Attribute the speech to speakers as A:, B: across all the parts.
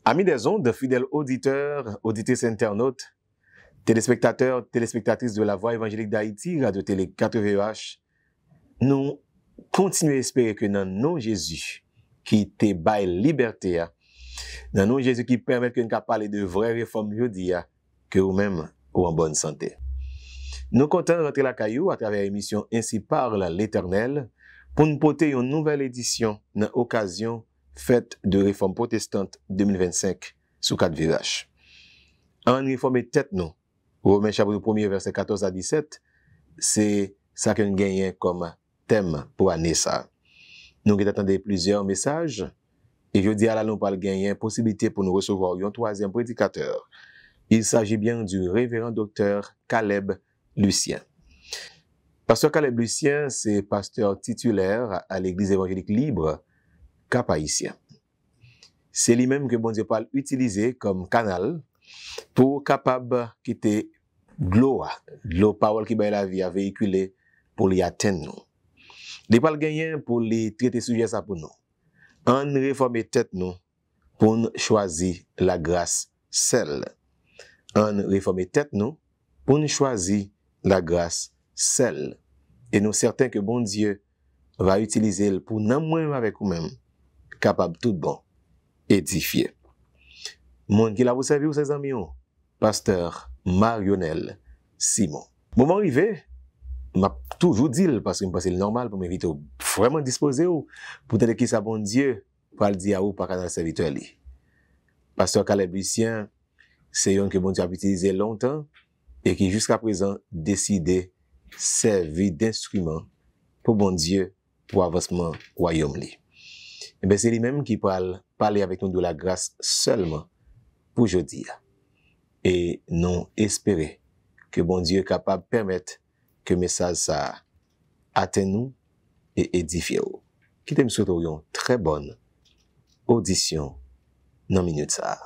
A: Amis des ondes, fidèles auditeurs, auditrices internautes, téléspectateurs, téléspectatrices de la Voix évangélique d'Haïti, Radio-Télé 4VH, nous continuons à espérer que dans nom Jésus, qui te baille liberté, dans nom Jésus qui permet que nous parler de vraies réformes jeudi, que vous-même ou en bonne santé. Nous comptons rentrer la caillou à travers l'émission Ainsi parle l'Éternel pour nous porter une nouvelle édition dans l'occasion fête de réforme protestante 2025 sous 4VH. En réformer tête nous, Romains chapitre 1er verset 14 à 17, c'est ça que nous gagnons comme thème pour année ça. Nous attendons plusieurs messages et je dis à la nous pas gagner possibilité pour nous recevoir un troisième prédicateur. Il s'agit bien du révérend docteur Caleb Lucien. Pasteur Caleb Lucien, c'est pasteur titulaire à l'église évangélique libre Cap-Haïtien. C'est lui-même que bon Dieu parle utiliser comme canal pour capable quitter l'eau parole qui baille la vie à véhiculer pour les atteindre nous. Les pas gagner pour les traiter sujet ça pour nous. En réformer tête nous pour nous choisir la grâce seule. En réformer tête nous pour nous choisir la grâce seule. Et nous certains que bon Dieu va utiliser pour nous même avec nous-mêmes capable tout bon édifié. Monde qui l'a vous servi, ses amis, pasteur Marionel Simon. Moment arrivé, m'a toujours dit, parce que me pense le normal pour m'inviter vraiment disposé pour te dire qui ça bon Dieu, pour le dire à vous par canal serviteur li. Pasteur Caleb Lucien, c'est un que bon Dieu a utilisé longtemps et qui jusqu'à présent décidé servir d'instrument pour bon Dieu pour avancement royaume li. Et bien c'est lui-même qui parler avec nous de la grâce seulement pour aujourd'hui. Et nous espérer que bon Dieu est capable de permettre que le message ça atteigne nous et édifie nous. Qui te me souhaite une très bonne audition dans minute ça.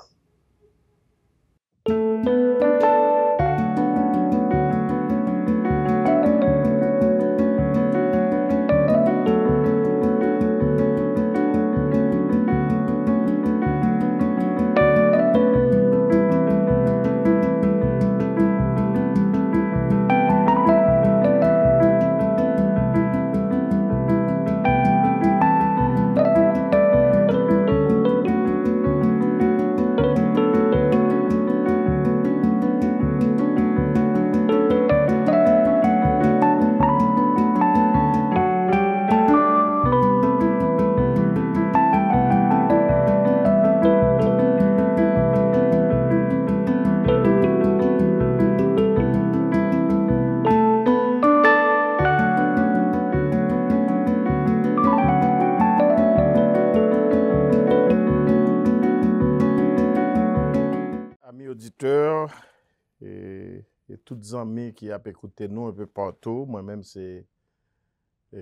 B: Et toutes amis qui ont écouté nous un peu partout. Moi-même, c'est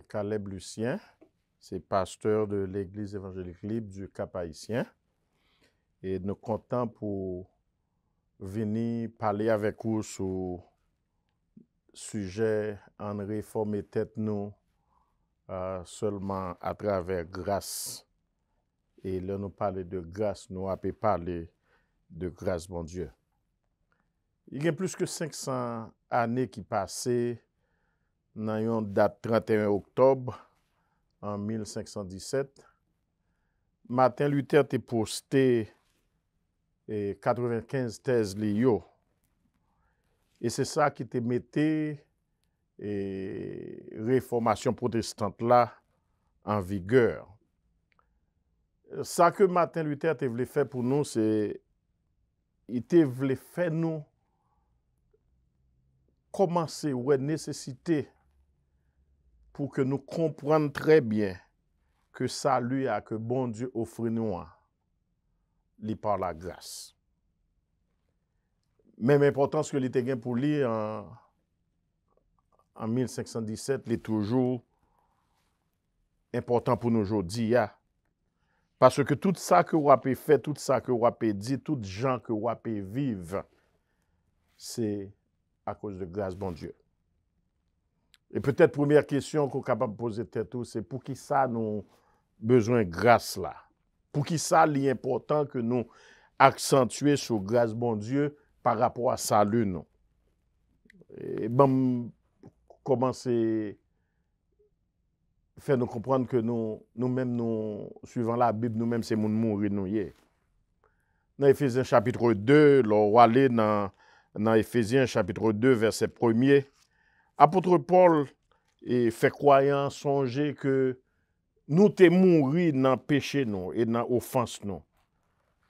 B: Caleb Lucien. C'est pasteur de l'église évangélique libre du Cap-Haïtien. Et nous comptons pour venir parler avec vous sur sujet en réformer tête nous seulement à travers grâce. Et là, nous parler de grâce, nous avons parlé de grâce, bon Dieu. Il y a plus que 500 années qui passaient dans une date 31 octobre en 1517. Martin Luther a posté 95 thèses liées. Et c'est ça qui te mettait réformation protestante là en vigueur. Ça que Martin Luther te voulait faire pour nous, c'est il te voulait faire nous commencer ouais nécessité pour que nous comprenions très bien que salut a que bon Dieu offre nous li par la grâce. Même importance que l'était gain pour lui en 1517, il est toujours important pour nous aujourd'hui. Parce que tout ça que vous avez fait, tout ça que vous avez dit, tout gens que vous avez vivre, c'est à cause de grâce, bon Dieu. Et peut-être première question qu'on est capable de poser tête, c'est pour qui ça nous besoin de grâce là? Pour qui ça est important que nous accentuer sur grâce bon Dieu par rapport à salut nous. Et bon, commencer faire nous comprendre que nous-mêmes, nous, suivant la Bible, nous-mêmes, c'est moun mourir nous y est. Dans Éphésiens chapitre 2, l'on aller dans Éphésiens chapitre 2, verset 1er, apôtre Paul fait croyant songer que nous te mourir dans péché nous et dans offense nous.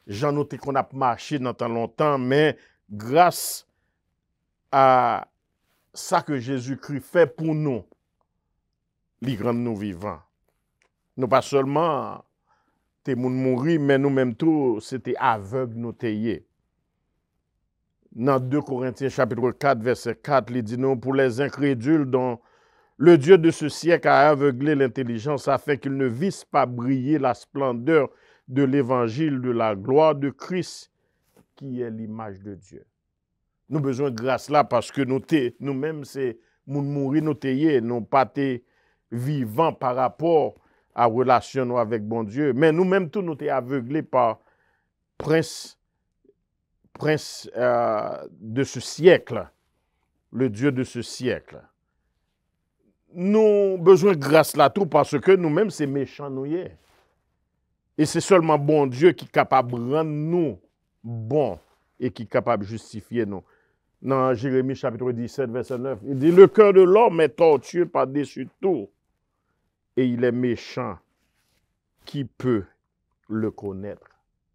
B: J'en noté qu'on a marché dans tant longtemps, mais grâce à ça que Jésus-Christ fait pour nous, il rend nous vivants. Nous pas seulement te mourir, mais nous-mêmes tout, c'était aveugle nous t'ayez. Dans 2 Corinthiens chapitre 4, verset 4, il dit nous, pour les incrédules dont le Dieu de ce siècle a aveuglé l'intelligence afin qu'ils ne vissent pas briller la splendeur de l'évangile de la gloire de Christ, qui est l'image de Dieu. Nous avons besoin de grâce là parce que nous-mêmes, c'est mourir nous t'ayez, nous pas te vivants par rapport à la relation avec bon Dieu. Mais nous-mêmes, tous nous sommes aveuglés par prince de ce siècle, le Dieu de ce siècle. Nous avons besoin de grâce là tout parce que nous-mêmes, c'est méchant nous y est. Et c'est seulement bon Dieu qui est capable de rendre nous bons et qui est capable de justifier nous. Dans Jérémie chapitre 17, verset 9, il dit, le cœur de l'homme est tortueux par-dessus tout. Et il est méchant. Qui peut le connaître?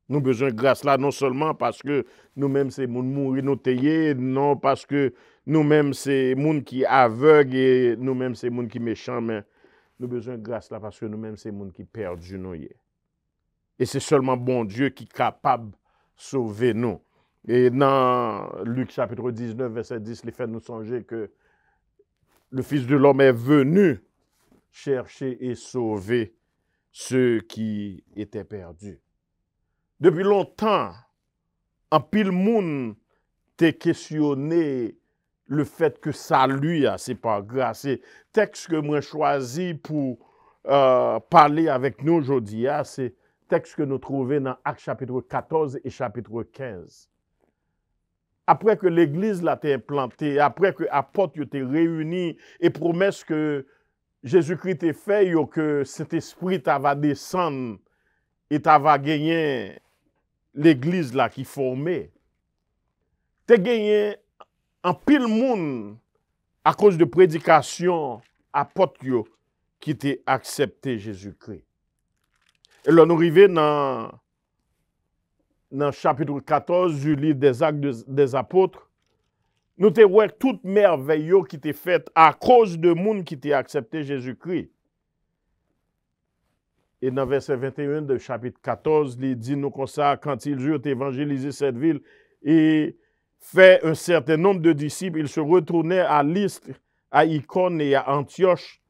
B: Nous avons besoin de grâce là, non seulement parce que nous-mêmes, c'est moun mourir nous tailler, non parce que nous-mêmes, c'est moun qui aveugle et nous-mêmes, c'est moun qui méchant, mais nous avons besoin de grâce là parce que nous-mêmes, c'est moun qui perdu nous. Et c'est seulement bon Dieu qui est capable de sauver nous. Et dans Luc chapitre 19, verset 10, il fait nous songer que le Fils de l'homme est venu chercher et sauver ceux qui étaient perdus. Depuis longtemps, en pile monde t'a questionné le fait que salut, c'est par grâce. C'est le texte que moi choisi pour parler avec nous aujourd'hui, c'est le texte que nous trouvons dans Actes chapitre 14 et chapitre 15. Après que l'église l'a été implantée, après que les apôtres ont été réunis et promesse que Jésus-Christ a fait, que cet esprit va descendre et va gagner l'église là qui formée. Tu as gagné en pile monde à cause de prédication apôtres qui ont accepté Jésus-Christ. Et là, nous arrivons dans le chapitre 14 du livre des Actes des Apôtres. Nous te voyons toute merveille qui était faite à cause de monde qui t'a accepté Jésus-Christ. Et dans verset 21 du chapitre 14, il dit nous comme ça, quand ils eurent évangélisé cette ville et fait un certain nombre de disciples, ils se retournaient à Lystre, à Icône et à Antioche,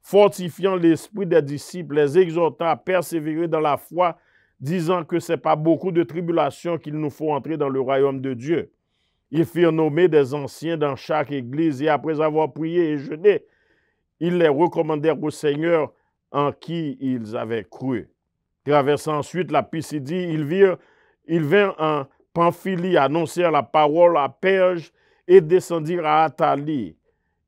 B: fortifiant l'esprit des disciples, les exhortant à persévérer dans la foi, disant que ce n'est pas beaucoup de tribulations qu'il nous faut entrer dans le royaume de Dieu. Ils firent nommer des anciens dans chaque église et après avoir prié et jeûné, ils les recommandèrent au Seigneur en qui ils avaient cru. Traversant ensuite la Pisidie, ils vinrent en Pamphylie, annoncèrent la parole à Perge et descendirent à Attalie.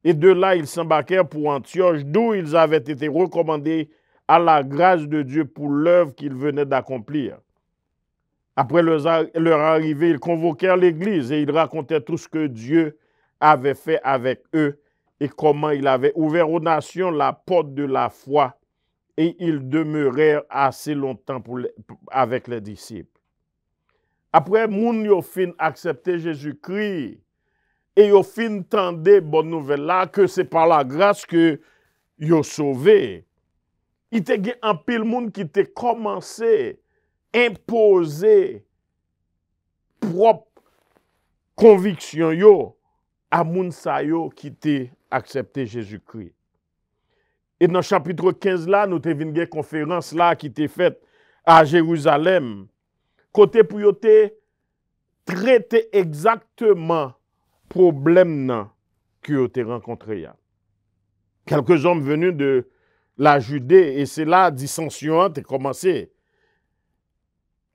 B: Et de là, ils s'embarquèrent pour Antioche, d'où ils avaient été recommandés à la grâce de Dieu pour l'œuvre qu'ils venaient d'accomplir. Après leur arrivée, ils convoquèrent l'Église et ils racontèrent tout ce que Dieu avait fait avec eux et comment il avait ouvert aux nations la porte de la foi. Et ils demeurèrent assez longtemps avec les disciples. Après, moun yo fin accepté Jésus-Christ et yo fin tendé bonne nouvelle là que c'est par la grâce que yo sauvé. Il te gen un pile moun qui te commencé imposer propre conviction yo à moun sa yo qui te accepté Jésus-Christ. Et dans le chapitre 15 là, nous avons une conférence là qui était faite à Jérusalem. Côté pour yo te traiter exactement problème que yo te rencontré. Quelques hommes venus de la Judée et c'est là dissension a commencé.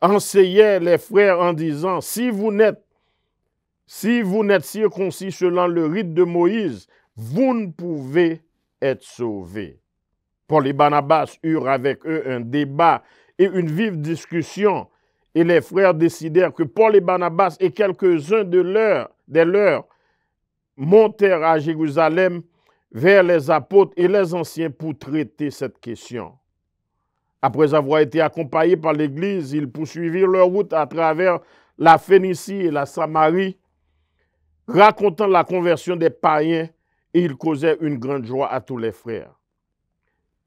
B: enseignait les frères en disant, si vous n'êtes circoncis selon le rite de Moïse, vous ne pouvez être sauvés. Paul et Barnabas eurent avec eux un débat et une vive discussion, et les frères décidèrent que Paul et Barnabas et quelques-uns des leurs montèrent à Jérusalem vers les apôtres et les anciens pour traiter cette question. Après avoir été accompagnés par l'Église, ils poursuivirent leur route à travers la Phénicie et la Samarie, racontant la conversion des païens, et ils causaient une grande joie à tous les frères.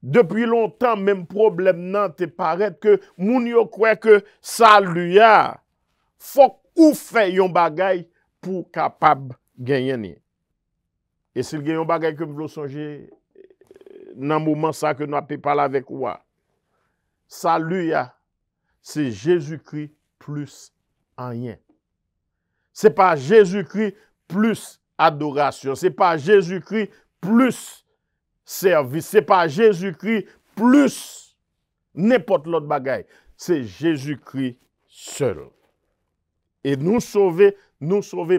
B: Depuis longtemps, même problème nan te paraît que moun yo croit que salut ya, faut ou fait yon bagay pour capable gagner. Et s'il gagne yon bagay que vous songez dans moment ça que nous avons parlé avec vous. Salut ya, c'est Jésus-Christ plus rien. C'est pas Jésus-Christ plus adoration, c'est pas Jésus-Christ plus service, c'est pas Jésus-Christ plus n'importe l'autre bagaille, c'est Jésus-Christ seul. Et nous sauver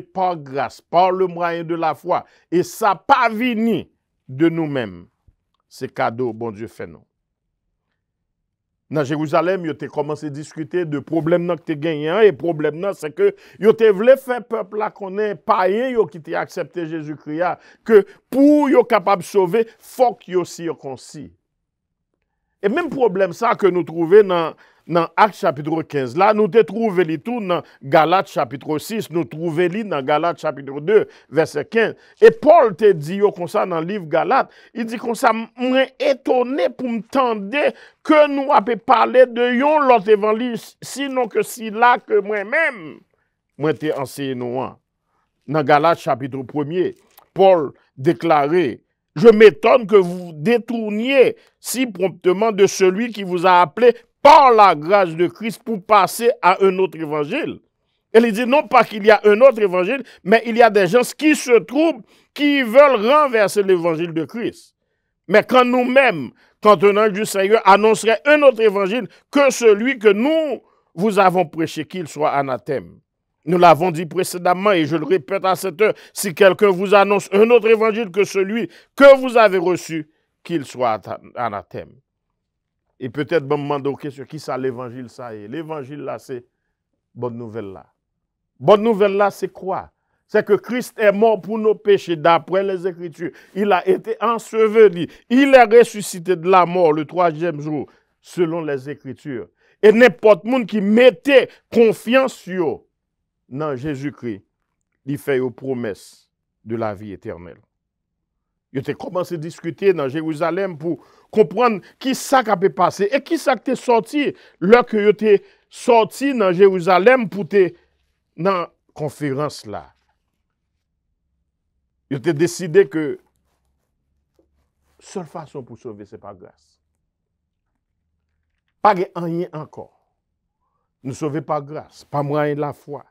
B: par grâce, par le moyen de la foi. Et ça pas venu de nous-mêmes. C'est cadeau, bon Dieu fait nous. Dans Jérusalem, ils ont commencé à discuter de problèmes que tu gagné. Et le problème, c'est que ils ont voulu faire peuple là qu'on est païen qui ont accepté Jésus-Christ. Que pour être capable de sauver, il faut qu'ils soient circoncis. Et même problème ça que nous trouvons dans Actes chapitre 15, là, nous te trouvons tout dans Galates chapitre 6, nous trouvons dans Galates chapitre 2, verset 15. Et Paul te dit comme ça dans le livre Galates, il dit comme ça, moi étonné pour me tendre que nous avons parlé de l'autre évangile, sinon que si là que moi-même, moi t'ai enseigné nous. Dans Galates chapitre 1er, Paul déclarait, je m'étonne que vous détourniez si promptement de celui qui vous a appelé par la grâce de Christ pour passer à un autre évangile. Et il dit non pas qu'il y a un autre évangile, mais il y a des gens qui se troublent, qui veulent renverser l'évangile de Christ. Mais quand nous-mêmes, quand un ange du Seigneur annoncerait un autre évangile que celui que nous vous avons prêché, qu'il soit anathème. Nous l'avons dit précédemment et je le répète à cette heure, si quelqu'un vous annonce un autre évangile que celui que vous avez reçu, qu'il soit anathème. Et peut-être, bon, me demander aux questions, qui ça l'évangile, ça est? L'évangile, là, c'est bonne nouvelle, là. Bonne nouvelle, là, c'est quoi? C'est que Christ est mort pour nos péchés, d'après les Écritures. Il a été enseveli. Il est ressuscité de la mort le 3e jour, selon les Écritures. Et n'importe monde qui mettait confiance sur dans Jésus-Christ, il fait une promesse de la vie éternelle. Il a commencé à discuter dans Jérusalem pour comprendre qui ça a pu passer et qui ça est sorti lorsque il était sorti dans Jérusalem pour te dans la conférence là. Il a décidé que seule façon pour sauver, c'est par grâce. Pas rien encore. Nous sauver par grâce, par moyen de la foi.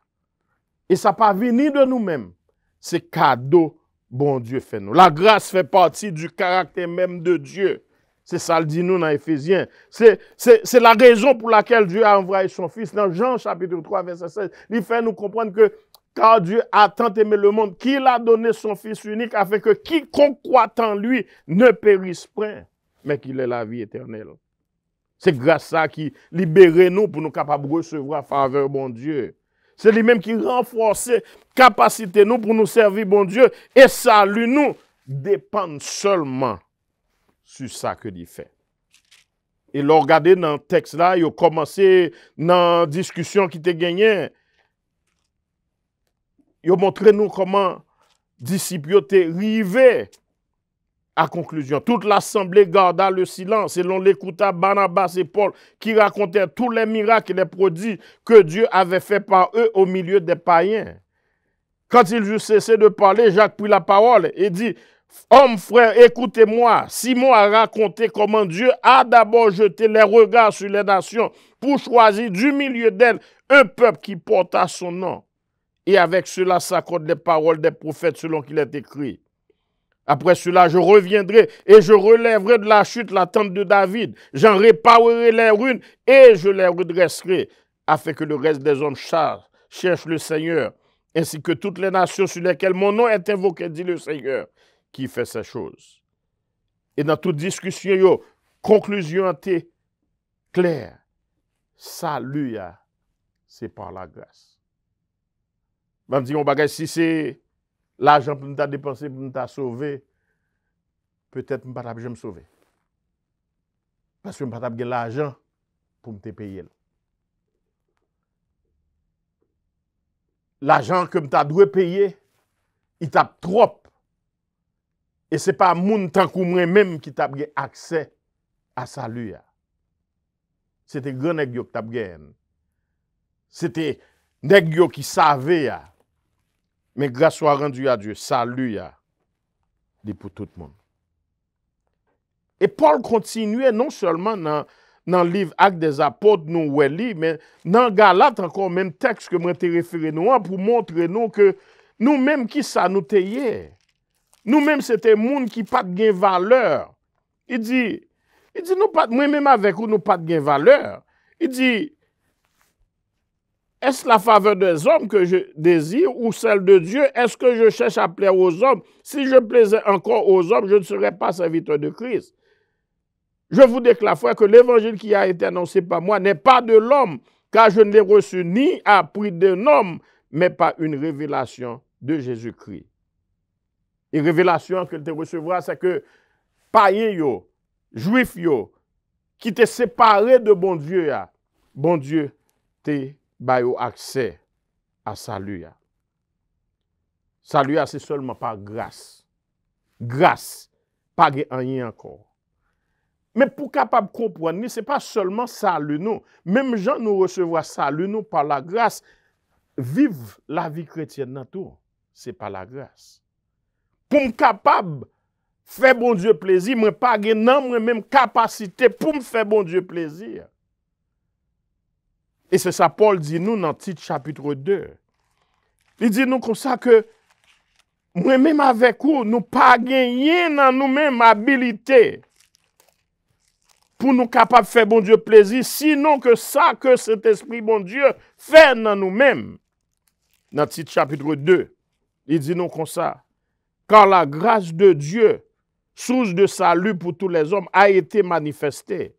B: Et ça pas venir de nous-mêmes. C'est cadeau, bon Dieu fait nous. La grâce fait partie du caractère même de Dieu. C'est ça le dit nous dans Éphésiens. C'est la raison pour laquelle Dieu a envoyé son Fils. Dans Jean chapitre 3, verset 16, il fait nous comprendre que car Dieu a tant aimé le monde qu'il a donné son Fils unique afin que quiconque croit en lui ne périsse point, mais qu'il ait la vie éternelle. C'est grâce à ça qui libère nous pour nous capables de recevoir faveur, bon Dieu. C'est lui-même qui renforce capacité nous pour nous servir, bon Dieu. Et salut nous dépend seulement sur ça que il fait. Et là, regardez dans le texte là, il a commencé dans la discussion qui était gagnée. Il a montré nous comment disciples étaient arrivés à conclusion. Toute l'assemblée garda le silence et l'on l'écouta Barnabas et Paul qui racontaient tous les miracles et les prodiges que Dieu avait fait par eux au milieu des païens. Quand ils eurent cessé de parler, Jacques prit la parole et dit, « Hommes, frères, écoutez-moi. Simon a raconté comment Dieu a d'abord jeté les regards sur les nations pour choisir du milieu d'elles un peuple qui porta son nom. Et avec cela s'accordent les paroles des prophètes selon qu'il est écrit. Après cela, je reviendrai et je relèverai de la chute la tente de David. J'en réparerai les ruines et je les redresserai. afin que le reste des hommes cherchent le Seigneur, ainsi que toutes les nations sur lesquelles mon nom est invoqué, dit le Seigneur, qui fait ces choses. Et dans toute discussion, yo, conclusion était claire. Salut, c'est par la grâce. Je me dis, on bagage, si c'est l'argent pour nous dépenser, pour nous sauver, peut-être que je ne vais pas me sauver. Parce que je ne vais pas avoir l'argent pour me payer. L'argent que je dois payer, il tape trop. Et ce n'est pas moun tant que moi-même qui t'a accès à salut. C'était grand nèg yo qui t'a gagné. C'était nèg yo qui savait. Mais grâce soit rendue à Dieu, salut dit pour tout le monde. Et Paul continuait non seulement dans le livre Actes des Apôtres, nous weli, mais dans Galates encore même texte que moi te référé nous pour montrer nous que nous-mêmes qui ça nous tayé. Nous-mêmes, c'était monde qui pas de valeur. Il dit, nous pas, moi-même avec vous, nous pas de valeur. Il dit, est-ce la faveur des hommes que je désire ou celle de Dieu? Est-ce que je cherche à plaire aux hommes? Si je plaisais encore aux hommes, je ne serais pas serviteur de Christ. Je vous déclare, frère, que l'évangile qui a été annoncé par moi n'est pas de l'homme, car je ne l'ai reçu ni appris d'un homme, mais par une révélation de Jésus-Christ. Et révélation que tu recevras, c'est que païens yo, juifs yo, qui te séparé de bon Dieu te ba yo accès à salut. Salut c'est seulement par grâce. Grâce, pas rien encore. Mais pour capable comprendre, ce n'est pas seulement salut nous. Même gens nous recevoir salut nous par la grâce. Vivre la vie chrétienne dans tout, c'est par la grâce. Pour me capable faire bon Dieu plaisir, moi pas non même capacité pour me faire bon Dieu plaisir. Et c'est ça Paul dit nous dans Tite chapitre 2. Il dit nous comme ça que moi-même avec vous, nous pas gagner dans nous-mêmes habilité pour nous capables de faire bon Dieu plaisir, sinon que ça que cet esprit bon Dieu fait dans nous-mêmes. Dans Tite chapitre 2, il dit nous comme ça. Car la grâce de Dieu, source de salut pour tous les hommes, a été manifestée.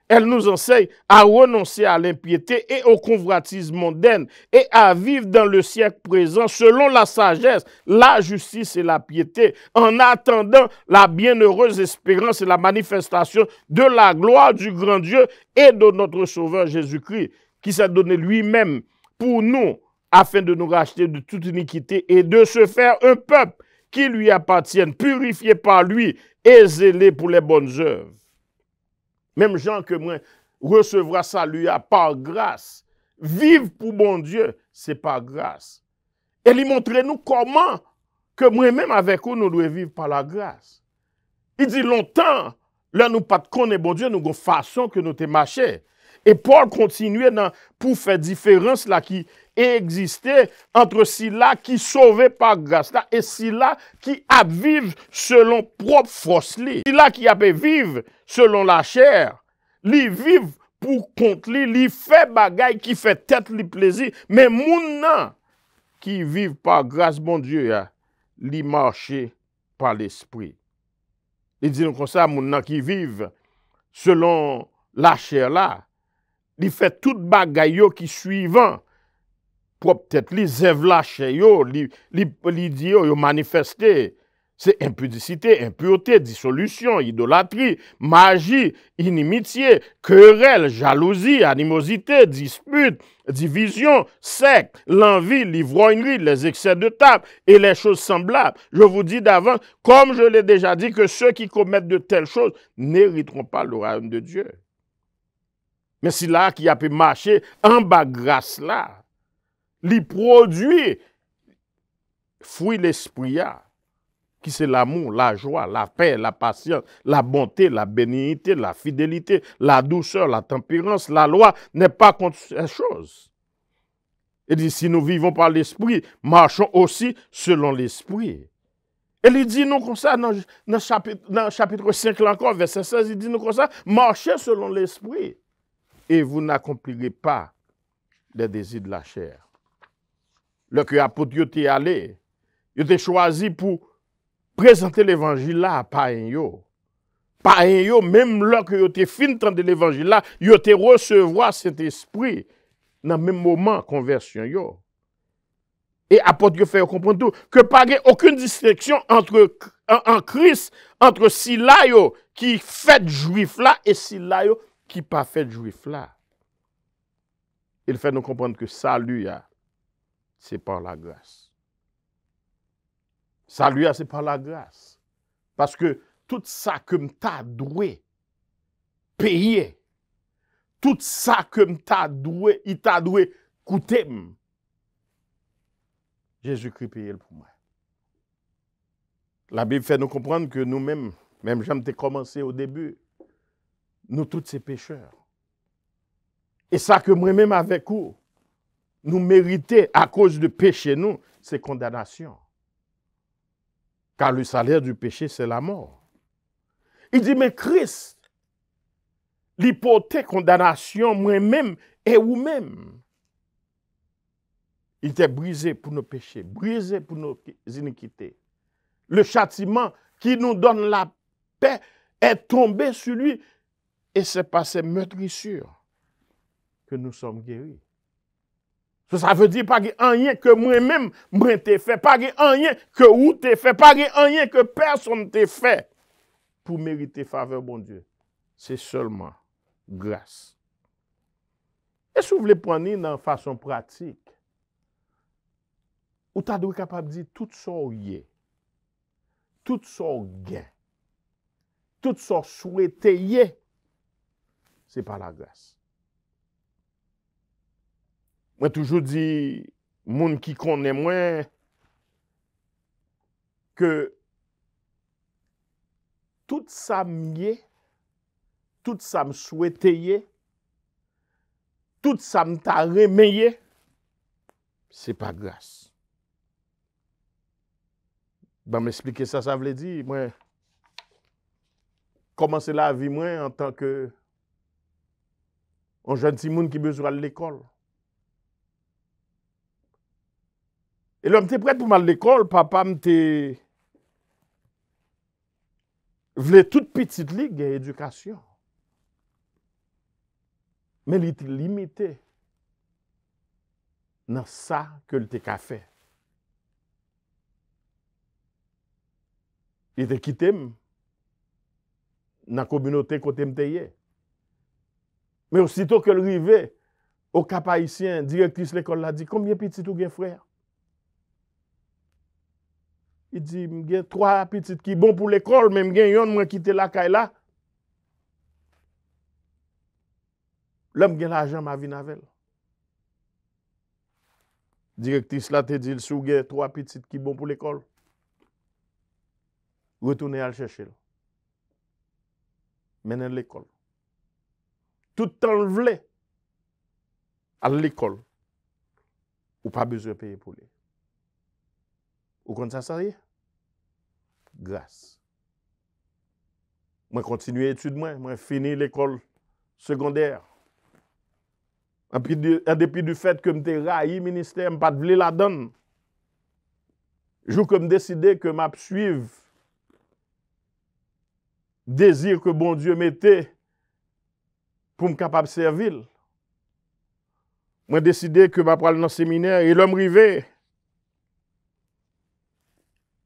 B: Elle nous enseigne à renoncer à l'impiété et au convoitisme mondaine et à vivre dans le siècle présent selon la sagesse, la justice et la piété, en attendant la bienheureuse espérance et la manifestation de la gloire du grand Dieu et de notre Sauveur Jésus-Christ, qui s'est donné lui-même pour nous, afin de nous racheter de toute iniquité et de se faire un peuple qui lui appartiennent, purifiés par lui et zélés pour les bonnes œuvres. Même gens que moi recevra salut par grâce, vivre pour bon Dieu, c'est par grâce. Et il montre nous comment que moi-même avec vous, nous devons vivre par la grâce. Il dit longtemps, là nous pas de connaître bon Dieu, nous avons une façon que nous te marcher. Et Paul continuait pour faire différence là qui existait entre ceux-là qui sauvaient par grâce là et ceux-là qui vivent selon propre force. Ceux-là qui vivent selon la chair, ils vivent pour compte ils fait bagaille qui fait tête li plaisir, mais moun qui vivent par grâce bon Dieu, ils marchent par l'esprit. Il dit comme ça moun qui vivent selon la chair là, il fait tout bagaille qui suivant pour peut-être les zèv lâché yo, li dit yo manifester c'est impudicité, impureté, dissolution, idolâtrie, magie, inimitié, querelle, jalousie, animosité, dispute, division, secte, l'envie, l'ivrognerie, les excès de table et les choses semblables. Je vous dis d'avance, comme je l'ai déjà dit, que ceux qui commettent de telles choses n'hériteront pas le royaume de Dieu. Mais c'est là qui a pu marcher en bas grâce là. Li produit fruit l'esprit, qui c'est l'amour, la joie, la paix, la patience, la bonté, la bénignité, la fidélité, la douceur, la tempérance. La loi n'est pas contre ces choses. Il dit, si nous vivons par l'esprit, marchons aussi selon l'esprit. Et il dit nous comme ça, dans chapitre 5 encore, verset 16, il dit nous comme ça, marchez selon l'esprit. Et vous n'accomplirez pas des désirs de la chair. Le que apôtre yo te allé, yo te choisi pour présenter l'évangile là à païen yo. Païen yo, même là que yo te fin de l'évangile là, yo te recevoir cet esprit dans le même moment conversion yo. Et apôtre yo fait comprendre tout que pas aucune distinction entre en Christ entre Sila yo qui fait juif là et Sila yo qui pas fait juif là. Il fait nous comprendre que salut c'est par la grâce. Salut c'est par la grâce. Parce que tout ça que m'ta doué payer, tout ça que m'ta doué, il t'a doué coûter. Jésus-Christ payé pour moi. La Bible fait nous comprendre que nous-mêmes, même j'aime commencé au début, nous tous ces pécheurs. Et ça que moi-même avec vous, nous méritons à cause de péché, nous, c'est condamnation. Car le salaire du péché, c'est la mort. Il dit, mais Christ, l'hypothèque condamnation, moi-même et vous-même, il était brisé pour nos péchés, brisé pour nos iniquités. Le châtiment qui nous donne la paix est tombé sur lui et c'est par ses meurtrissures que nous sommes guéris. Ça veut dire pas qu'il n'y a rien que moi-même moi t'ai fait, pas qu'il y a rien que vous t'ai fait, pas qu'il y a rien que personne t'ai fait pour mériter faveur bon Dieu. C'est seulement grâce. Et si vous voulez prendre dans façon pratique, ou tu es capable de dire tout ça est, tout ça gain, tout ça souhaité, c'est par la grâce. Moi, toujours dit, moun qui connaît moi, que tout ça m'y tout ça me souhaité, tout ça me t'a remayé, c'est pas grâce. Ben, m'expliquer ça, ça veut dire, moi, commencer la vie, moi, en tant que un jeune petit monde qui a besoin de l'école. Et l'homme était prêt pour aller à l'école, papa m'était voulait toute petite ligue d'éducation. Mais il était limité dans ça que il était fait. Il était quitté dans la communauté côté m'teye. Mais aussitôt que arrivé au Cap Haïtien, directrice de l'école l'a dit, combien de petits ou bien frère? Il dit, j'ai 3 petites qui sont bons pour l'école, même j'ai un moi quitté la caille là. L'homme a l'argent, ma vie avec. Directrice là te dit, si vous avez 3 petites qui sont bons pour l'école, retournez à le chercher. Menez l'école. Tout temps vle à l'école, ou pas besoin de payer pour lui. Ou comme ça y est? Grâce. Moi continue études moi fini l'école secondaire. En dépit du fait que je raillé ministère, je pas de la donne. Je que me décidé que m'a suivre désir que bon Dieu mettait pour me capable servir. Moi décidé que m'a pral dans le séminaire et l'homme rivé.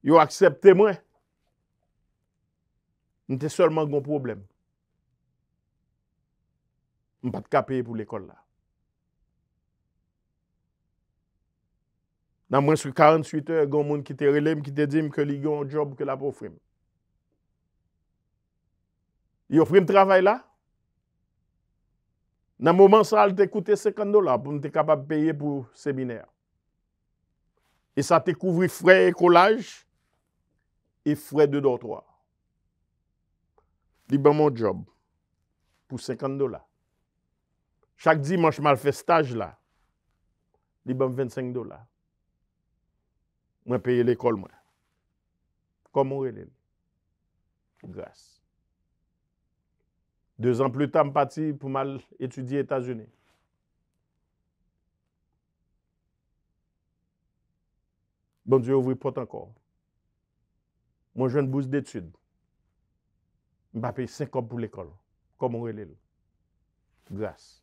B: Yo accepté moi. N'était seulement un problème. Je pas de payer pour l'école là. Dans moins de 48 heures, il y a un monde qui te relève, qui te dit que il y a un job que la pour offrir. Il offre un travail là. Dans le moment ça, il t'a coûté $50 pour être capable de payer pour le séminaire. Et ça te couvre frais écolage et frais de dortoir. Il y a mon job pour $50. Chaque dimanche, je fais stage là. Il y a $25. Moi, paye l'école, moi. Comment on grâce. 2 ans plus tard, je suis parti pour mal étudier aux États-Unis. Bon Dieu ouvre porte encore. Moi, je une bourse d'études. Je vais payer 5 ans pour l'école. Comment on relève? Grâce.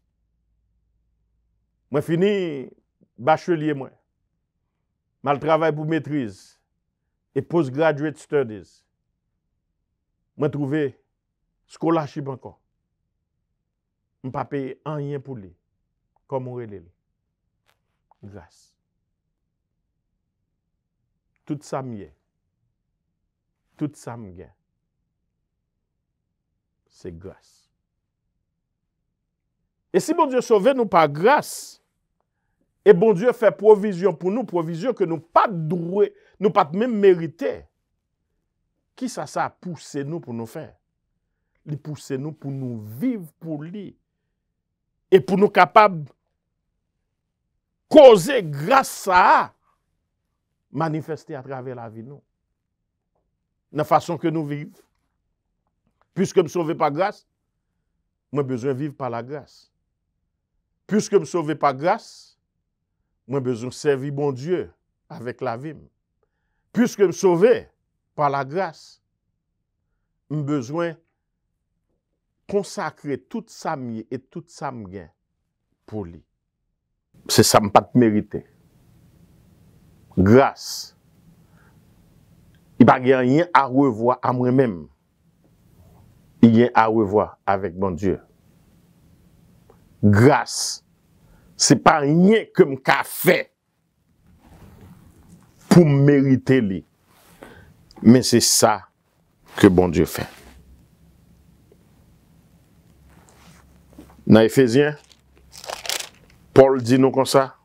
B: Moi, fini bachelier, moi. Mal travail pour maîtrise et postgraduate studies. Moi, trouvé scholarship encore. Je ne vais pas payer rien pour lui. Comment on relève? Grâce. Tout ça m'y est. Tout ça m'y est. C'est grâce. Et si bon Dieu sauve nous par grâce, et bon Dieu fait provision pour nous, provision que nous pas doué, nous pas même mérité, qui ça a poussé nous pour nous faire? Il pousse nous pour nous vivre pour lui. Et pour nous capables causer grâce à manifester à travers la vie nous. De la façon que nous vivons. Puisque me sauvé par grâce, moi besoin de vivre par la grâce. Puisque me sauvé par grâce, moi besoin de servir bon Dieu avec la vie. Puisque me sauvé par la grâce, j'ai besoin de consacrer toute sa vie et toute sa gain pour lui. C'est ça me pas mérité. Grâce. Il n'y a rien à revoir à moi-même. Il y a à revoir avec mon Dieu. Grâce. Ce n'est pas rien que je fait pour mériter lui. Mais c'est ça que bon Dieu fait. Dans Éphésiens, Paul dit nous comme ça.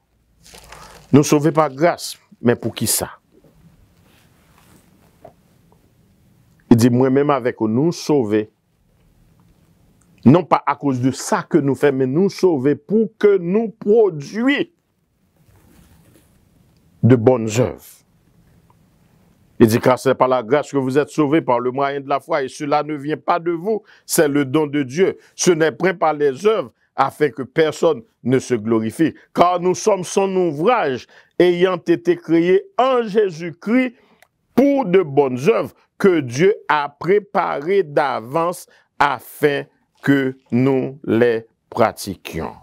B: Nous sauvés par grâce, mais pour qui ça? Il dit moi-même avec vous, nous sauvés. Non pas à cause de ça que nous faisons, mais nous sauver pour que nous produisions de bonnes œuvres. Il dit car c'est par la grâce que vous êtes sauvés par le moyen de la foi, et cela ne vient pas de vous, c'est le don de Dieu. Ce n'est point par les œuvres, afin que personne ne se glorifie. Car nous sommes son ouvrage, ayant été créés en Jésus-Christ pour de bonnes œuvres que Dieu a préparées d'avance afin que nous les pratiquions.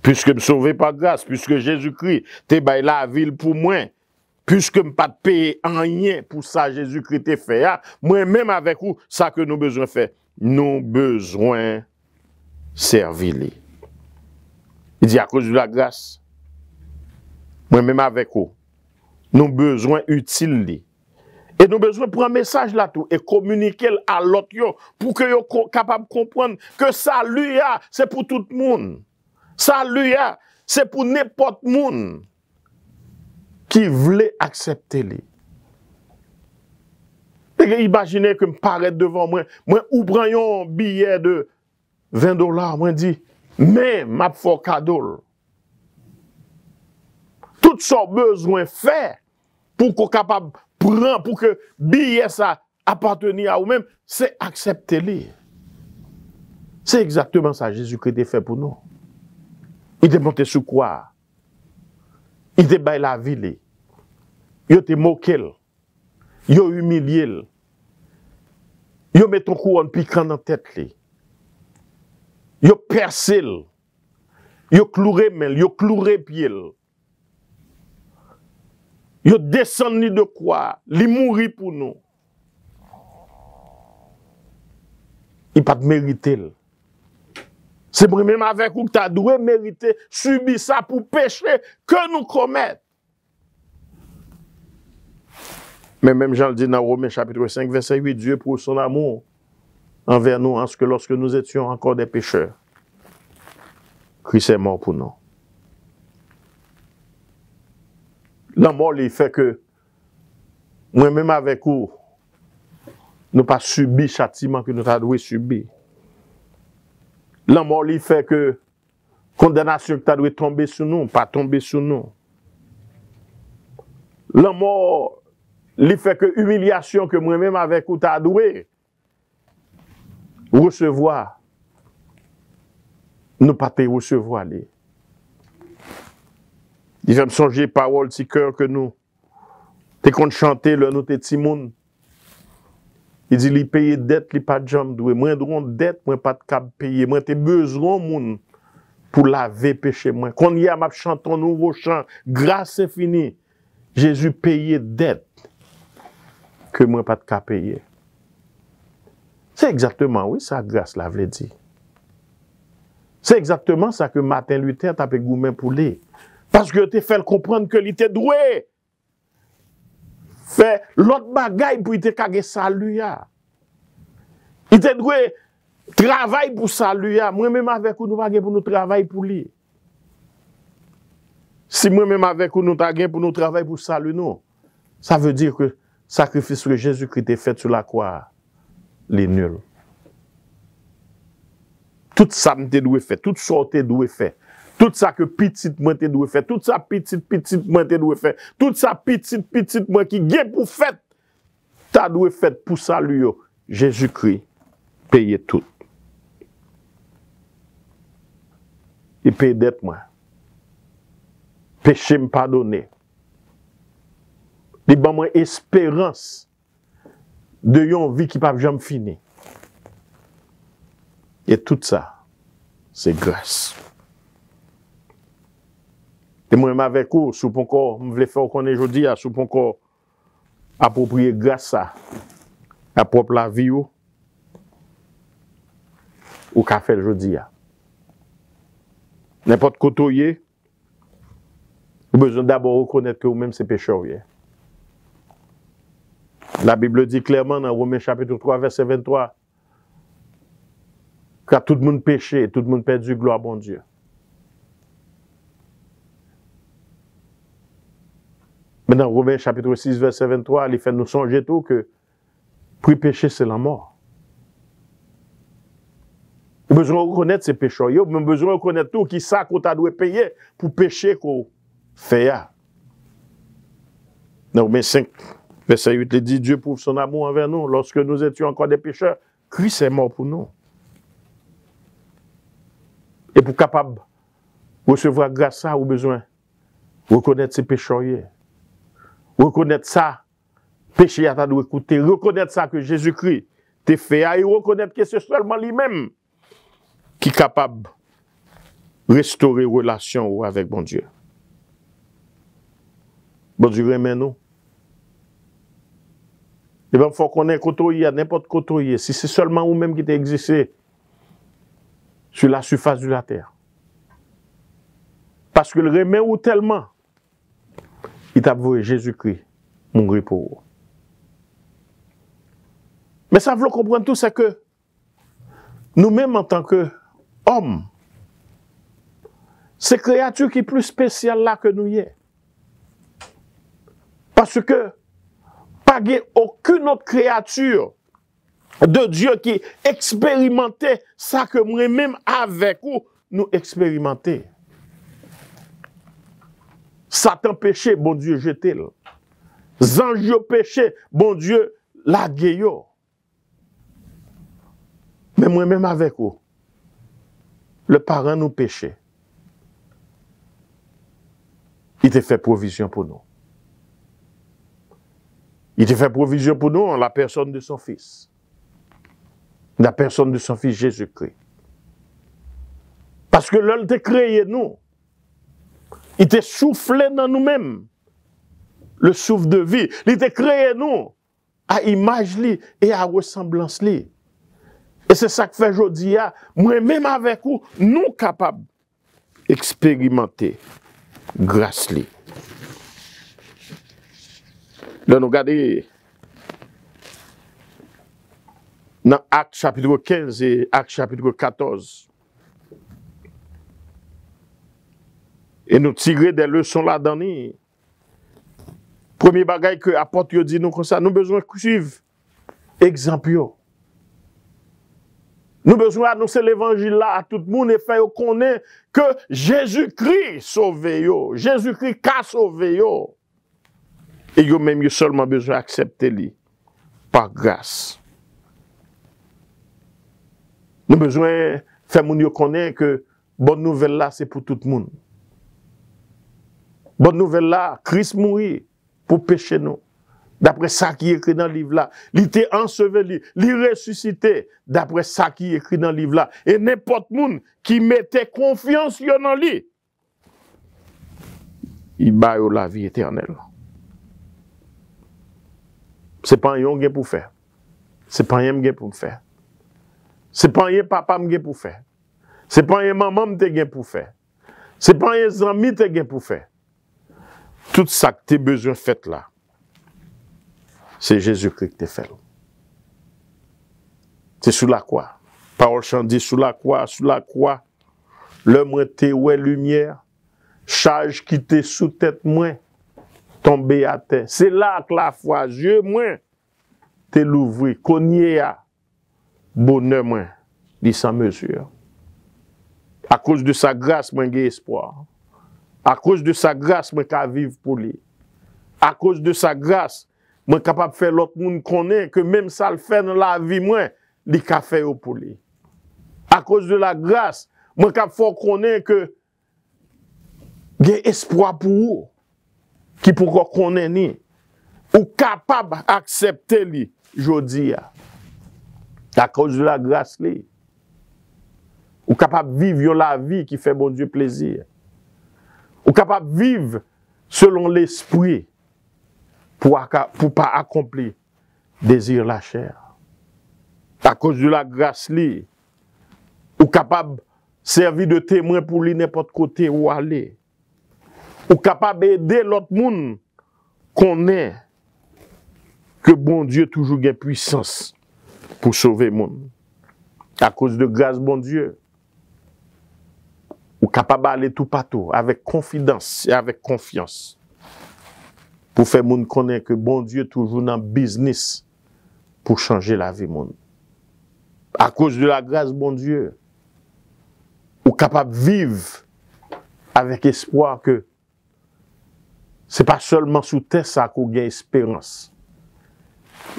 B: Puisque me sauvé par grâce, puisque Jésus-Christ t'est baillé la ville pour moi, puisque me pas payer rien pour ça Jésus-Christ t'est fait, moi-même avec vous, ça que nous besoin faire, nous besoin servir lui. Il dit à cause de la grâce, moi-même avec vous, nous besoin utile lui. Et nous avons besoin de prendre un message là-tout et communiquer à l'autre pour que vous soyez capable de comprendre que salut, c'est pour tout le monde. Salut, c'est pour n'importe monde qui voulait accepter lui. Imaginez que je paraît devant moi, ou prends un billet de $20, moi dit, mais m'a fait cadeau. Tout ce besoin fait pour qu'on soit capable prendre, pour que billet ça appartenir à vous-même, c'est accepter-les. C'est exactement ça Jésus-Christ a fait pour nous. Il est monté sur quoi? Il est baillé la vie. Il est moqué. Il est humilié. Il met ton couronne piquant dans la tête. Il est percé. Il est cloué main, il est cloué pied. Il est descendu de quoi? Il mourit pour nous. Il n'a pas de mériter. C'est même avec vous que tu as dû mériter, subir ça pour péché que nous commettons. Mais même Jean le dit dans Romains chapitre 5, verset 8, Dieu pour son amour envers nous, en ce que lorsque nous étions encore des pécheurs, Christ est mort pour nous. La mort, il fait que moi-même avec vous, nous pas subi le châtiment que nous avons subi. La mort, il fait que condamnation que tu dois tomber sur nous, pas tomber sur nous. La mort, il fait que humiliation que moi-même avec vous, tu as doué recevoir. Nous pas te recevoir. Il va me songer parole si cœur que nous T'es qu'on chanter le nous t'es timoun. Il dit li paye dette, li pas de jambe doué. Moi dron dette, moi pas de cap payer. Moi t'es besoin moun pour laver péché moi. Quand y a m'a chanton nouveau chant, grâce infinie. Jésus payait dette que moi pas de cap payer. C'est exactement oui ça grâce la veut dire. C'est exactement ça que Martin Luther t'a fait gourmet pour lui. Parce que tu fait comprendre que il était doué. Fait l'autre bagaille pour te kage salut ya. Il était doué travail pour salut ya. Moi même avec nous pas pour nous travail pour lui. Si moi même avec nous ta pour nous travail pour salut nous. Ça veut dire que sacrifice que Jésus-Christ a fait sur la croix les nul. Tout ça me te doué fait, tout ça te doué fait. Tout ça que petit moi te doué fait, tout ça petit moi te doué fait, tout ça petit moi qui gagne pour fait, t'as doué fait pour salut Jésus-Christ paye tout. Il paye dette moi. Péché me pardonné. Il ban moi espérance de yon vie qui pas jamais fini. Et tout ça, c'est grâce. Et moi-même avec vous, sous mon corps, je voulais faire qu'on est aujourd'hui, sous mon corps, approprier grâce à propre la vie ou qu'a fait aujourd'hui. N'importe côté, vous avez besoin d'abord reconnaître que vous-même c'est pécheur. La Bible dit clairement dans Romains chapitre 3, verset 23, car tout le monde péché, tout le monde perdu gloire à bon Dieu. Maintenant, Romains chapitre 6, verset 23, il fait nous songer tout que pour pécher, c'est la mort. Vous avez besoin de reconnaître ces pécheurs. Vous avez besoin de reconnaître tout qui ça qu'on a dû payer pour pécher qu'on fait. Dans Romains 5, verset 8, il dit Dieu prouve son amour envers nous. Lorsque nous étions encore des pécheurs, Christ est mort pour nous. Et pour capable recevoir grâce à, vous avez besoin de reconnaître ces pécheurs. Reconnaître ça, péché à ta dû écouter. Reconnaître ça que Jésus-Christ t'a fait. Et reconnaître que c'est seulement lui-même qui est capable de restaurer relation avec bon Dieu. Bon Dieu remet nous. Et bien, il faut qu'on ait côtoyé à n'importe côtoyé. Si c'est seulement vous-même qui t'existez sur la surface de la terre. Parce que le remet ou tellement, il t'a voué Jésus-Christ, mourir pour vous. Mais ça veut comprendre tout, c'est que nous-mêmes en tant qu'hommes, c'est créature qui est plus spéciale là que nous y est. Parce que pas aucune autre créature de Dieu qui expérimentait ça que moi-même avec vous, nous expérimenter. Satan péché, bon Dieu jeté. Zange péché, bon Dieu lagué yo. Mais moi-même avec vous, le parent nous péché. Il t'a fait provision pour nous. Il t'a fait provision pour nous en la personne de son fils. La personne de son fils Jésus-Christ. Parce que l'homme t'a créé nous. Il t'a soufflé dans nous-mêmes le souffle de vie. Il t'a créé nous à image li et à ressemblance li. Et c'est ça que fait aujourd'hui, moi-même avec vous, nous capables d'expérimenter grâce li. Là, nous regardons dans Actes chapitre 15 et Actes chapitre 14. Et nous tirer des leçons là-dedans. Premier bagage que apporte dit nous comme ça, nous besoin de suivre exemple. Nous besoin d'annoncer l'évangile là à tout le monde et faire connaître que Jésus-Christ sauve yo, Jésus-Christ a sauvé yo. Et yo même yo seulement besoin d'accepter lui par grâce. Nous besoin faire moun yo connaître que bonne nouvelle là c'est pour tout le monde. Bonne nouvelle là, Christ mourit pour pécher nous. d'après ça qui est écrit dans le livre là. Il était enseveli, il ressuscité, d'après ça qui est écrit dans le livre là. Et n'importe monde qui mettait confiance dans lui, il bat la vie éternelle. C'est pas un yon pour faire. C'est pas un yon pour faire. C'est pas un papa pour faire. C'est pas un maman pour faire. C'est pas un ami pour faire. Tout ça que tu as besoin de faire là, c'est Jésus-Christ qui t'a fait. C'est sous la croix. Parole chante dit sous la croix, l'homme était ouais lumière, charge qui était sous tête moins, tombé à terre. C'est là que la foi, Dieu moins, t'es l'ouvri, cogné à bonheur moins, dit sans mesure. À cause de sa grâce, moi j'ai espoir. À cause de sa grâce, moi je vivre pour lui. À cause de sa grâce, moi capable de faire l'autre monde connaît que même ça le fait dans la vie, moi, il a fait pour lui. À cause de la grâce, moi capable de faire connaître que j'ai espoir pour vous, qui pourra connaître ni, ou capable d'accepter lui, je dis, à cause de la grâce, lui. Ou capable de vivre la vie qui fait bon Dieu plaisir. Ou capable de vivre selon l'esprit pour pas accomplir désir la chair. À cause de la grâce li, ou capable de servir de témoin pour lui n'importe côté où aller. Ou capable d'aider l'autre monde qu'on est que bon Dieu toujours gagne puissance pour sauver le monde. À cause de grâce bon Dieu. Ou capable d'aller tout partout avec confidence et avec confiance pour faire monde connaître que bon Dieu toujours dans le business pour changer la vie monde. À cause de la grâce bon Dieu, ou capable de vivre avec espoir que c'est pas seulement sous terre ça qu'on gagne espérance.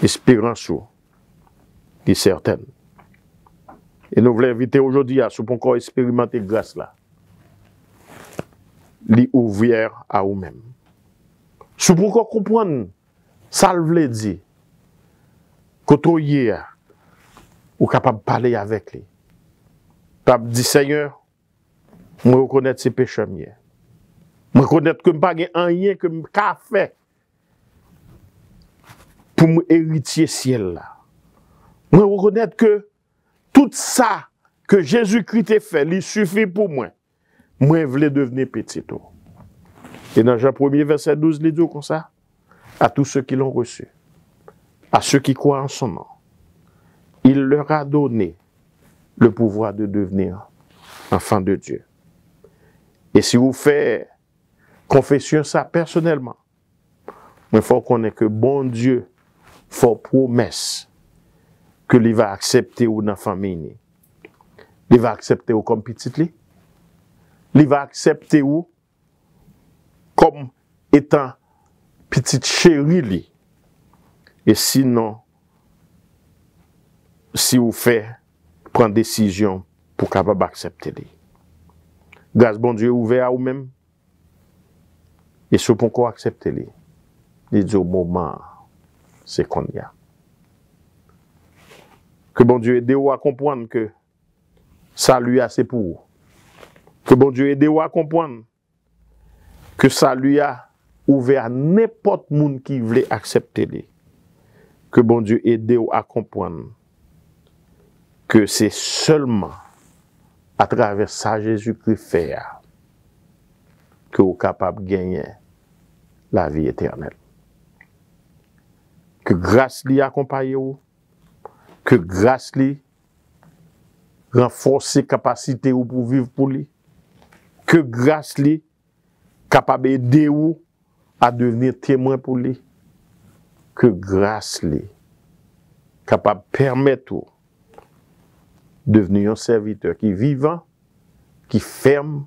B: Espérance qui est certaine. Et nous voulons inviter aujourd'hui à ce qu'on encore expérimenter grâce là. Li ouvert à vous-même. Si vous pouvez comprendre, ça le veut dire, quand vous êtes capable de parler avec lui. Capable de dire, Seigneur, je reconnais ces péchés miens. Je reconnais que je n'ai pas rien que je fait pour m'héritier ciel là. Je reconnais que tout ça que Jésus-Christ a fait, il suffit pour moi. Moi, je voulais devenir petit. Et dans Jean 1er, verset 12, il dit comme ça, à tous ceux qui l'ont reçu, à ceux qui croient en son nom, il leur a donné le pouvoir de devenir enfants de Dieu. Et si vous faites confession ça personnellement, il faut qu'on ait que bon Dieu fait promesse que il va accepter ou dans la famille. Il va accepter ou comme petit. Il va accepter ou comme étant petite chérie. Et sinon, si vous faites prendre décision pour capable d'accepter. Grâce bon Dieu ouvert à vous-même. Et si vous pouvez encore accepter. Il dit au moment, c'est qu'on y a. Que bon Dieu aide vous à comprendre que ça lui a c'est pour vous. Que bon Dieu aide vous à comprendre que ça lui a ouvert à n'importe monde qui voulait accepter lui. Que bon Dieu aide vous à comprendre que c'est seulement à travers ça Jésus-Christ fait que vous êtes capable de gagner la vie éternelle. Que grâce lui accompagne vous, que grâce lui renforce ses capacités pour vivre pour lui, que grâce lui capable d'aider vous à devenir témoin pour lui, que grâce lui capable de permettre vous devenir un serviteur qui est vivant, qui ferme,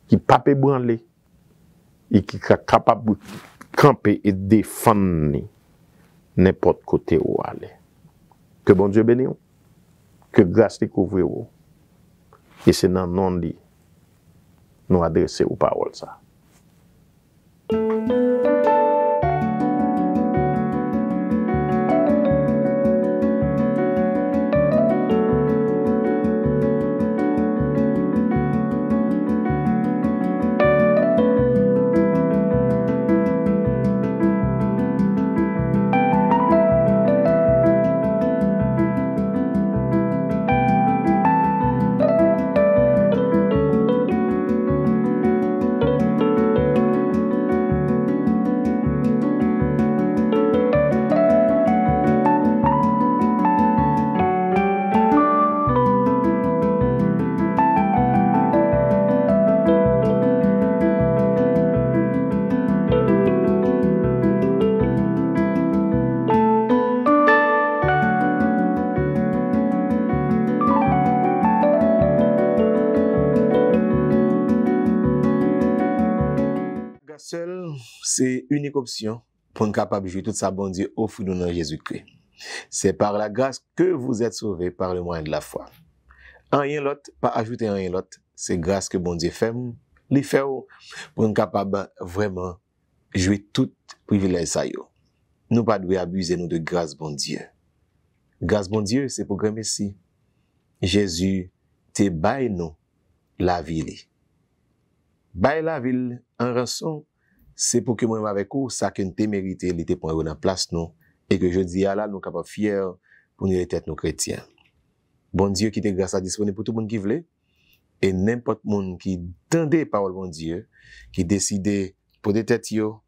B: qui pas ébranlé et qui est capable de camper et défendre n'importe côté où aller. Que bon Dieu bénisse, que grâce découvre vous. Et c'est dans le nom de nous adresser aux paroles ça.
A: seule, c'est unique option pour nous capable de jouer tout ça, bon Dieu, offre nous dans Jésus-Christ. C'est par la grâce que vous êtes sauvés par le moyen de la foi. Rien l'autre, pas ajouter rien l'autre, c'est grâce que bon Dieu fait, les fait pour nous capable vraiment jouer tout privilège ça yo. Nous pas devons abuser nous de grâce bon Dieu. Grâce bon Dieu, c'est pour grand Messie. Jésus te baille nous la vie. Baille la ville en rançon, c'est pour que moi avec vous, ça que nous te mérité, il était pour dans place nous, et que je dis à là, nous capables fiers pour nous être nos chrétiens. Bon Dieu qui te grâce à disponible pour tout le monde qui voulait, et n'importe monde qui tendait parole bon Dieu, qui décidait pour des têtes yo,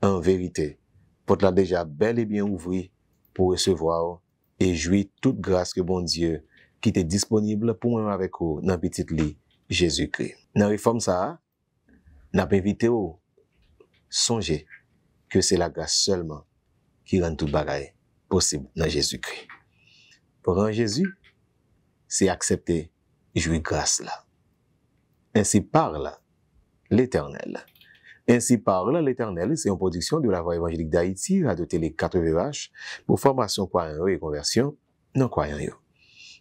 A: en vérité, pour la déjà bel et bien ouvrir pour recevoir et jouir toute grâce que bon Dieu qui était disponible pour moi avec vous dans petit lit Jésus-Christ. Dans la réforme ça, n'a pas invité au songer que c'est la grâce seulement qui rend tout bagaille possible dans Jésus-Christ. Pour rendre Jésus, c'est accepter jouir grâce là. Ainsi parle l'Éternel. Ainsi parle l'Éternel, c'est une production de la Voix évangélique d'Haïti, Radio Télé 4VH, pour formation croyant et conversion non croyant yo.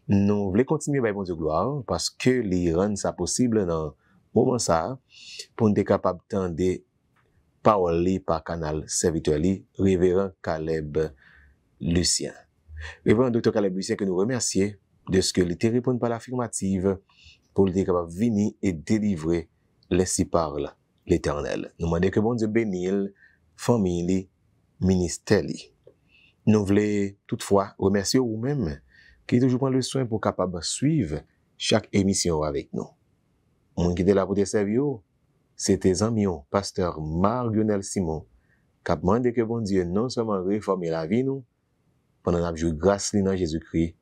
A: Nous voulons continuer par bon Dieu gloire parce que les rend ça possible dans moment ça pour nous être capable d'entendre parole par canal serviteur révérend Caleb Lucien. Révérend Dr. Caleb Lucien que nous remercions de ce que il te répond par l'affirmative pour être capable de venir et délivrer l'ainsi parle l'Éternel. Nous demandons que bon Dieu bénisse famille, ministère. Nous voulons toutefois remercier vous-même qui toujours prend le soin pour capable suivre chaque émission avec nous. Mon qui était là pour te servir, c'était amis, pasteur Marc-Lionel Simon, qui a demandé que bon Dieu non seulement réforme la vie nous, pendant la jour grâce dans Jésus-Christ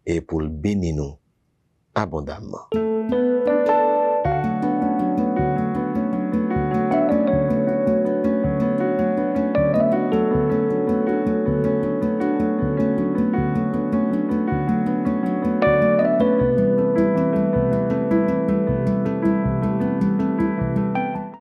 A: et pour le bénir nous abondamment.